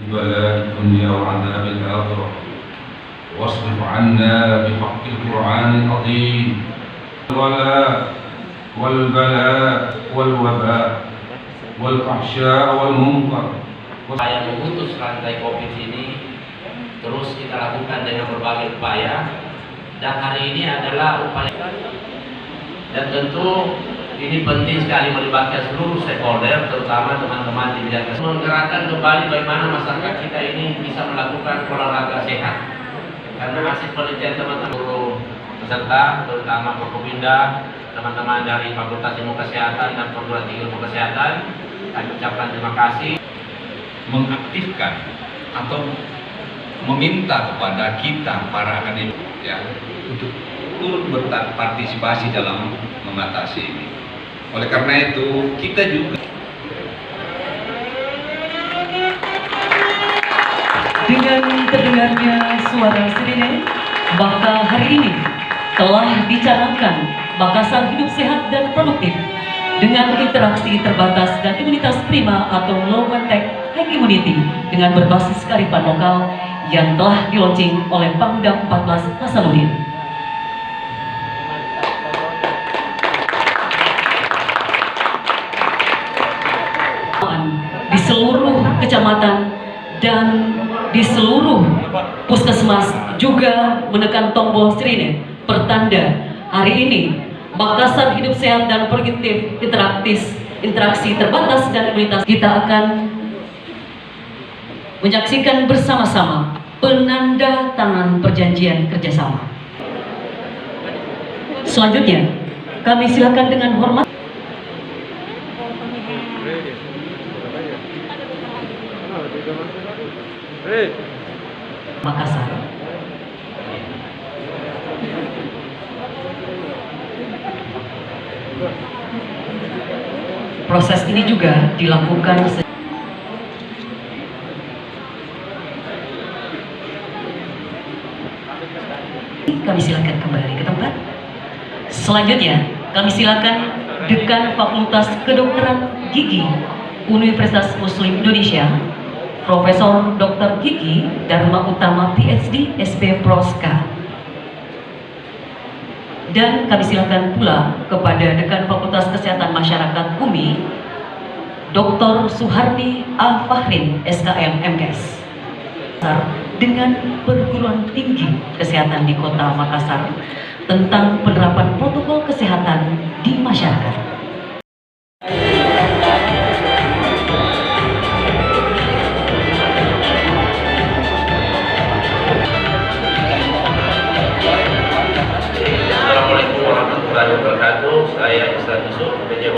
بلاء الدنيا وعذاب الآخرة واصرف عنا بحق القرآن العظيم الولاء والبلاء والوباء والفحشاء والمنكر. Saya memutus rantai COVID ini terus kita lakukan dengan berbagai upaya, dan hari ini adalah upaya, dan tentu ini penting sekali melibatkan seluruh stakeholder, terutama teman-teman di bidang kesehatan, menggerakkan kembali bagaimana masyarakat kita ini bisa melakukan olahraga sehat. Karena hasil penelitian teman-teman peserta, terutama Forkopimda, teman-teman dari Fakultas Ilmu Kesehatan dan Perguruan Tinggi Ilmu Kesehatan, kami ucapkan terima kasih. Mengaktifkan atau meminta kepada kita para akademik ya untuk turut berpartisipasi dalam mengatasi ini. Oleh karena itu kita juga dengan terdengarnya suara sirine, maka hari ini telah dicanangkan Makassar hidup sehat dan produktif dengan interaksi terbatas dan imunitas prima atau low contact high immunity dengan berbasis kearifan lokal yang telah di-launching oleh Pangdam 14 Hasanuddin. Di seluruh kecamatan dan di seluruh puskesmas juga menekan tombol sirine pertanda hari ini Makassar hidup sehat dan produktif interaksi terbatas dan imunitas. Kita akan menyaksikan bersama-sama penanda tangan perjanjian kerjasama. Selanjutnya kami silakan dengan hormat Makassar. Proses ini juga dilakukan kami silakan kembali ke tempat. Selanjutnya kami silakan Dekan Fakultas Kedokteran Gigi Universitas Muslim Indonesia, Profesor Dr. Gigi Dharma Utama PhD SB Proska. Dan kami silakan pula kepada Dekan Fakultas Kesehatan Masyarakat UMI, Dr. Suharni Al-Fahrin SKM MKes, dengan perguruan tinggi kesehatan di Kota Makassar tentang penerapan protokol kesehatan di masyarakat. Assalamualaikum warahmatullahi wabarakatuh. Saya Ustaz Yusuf, PJ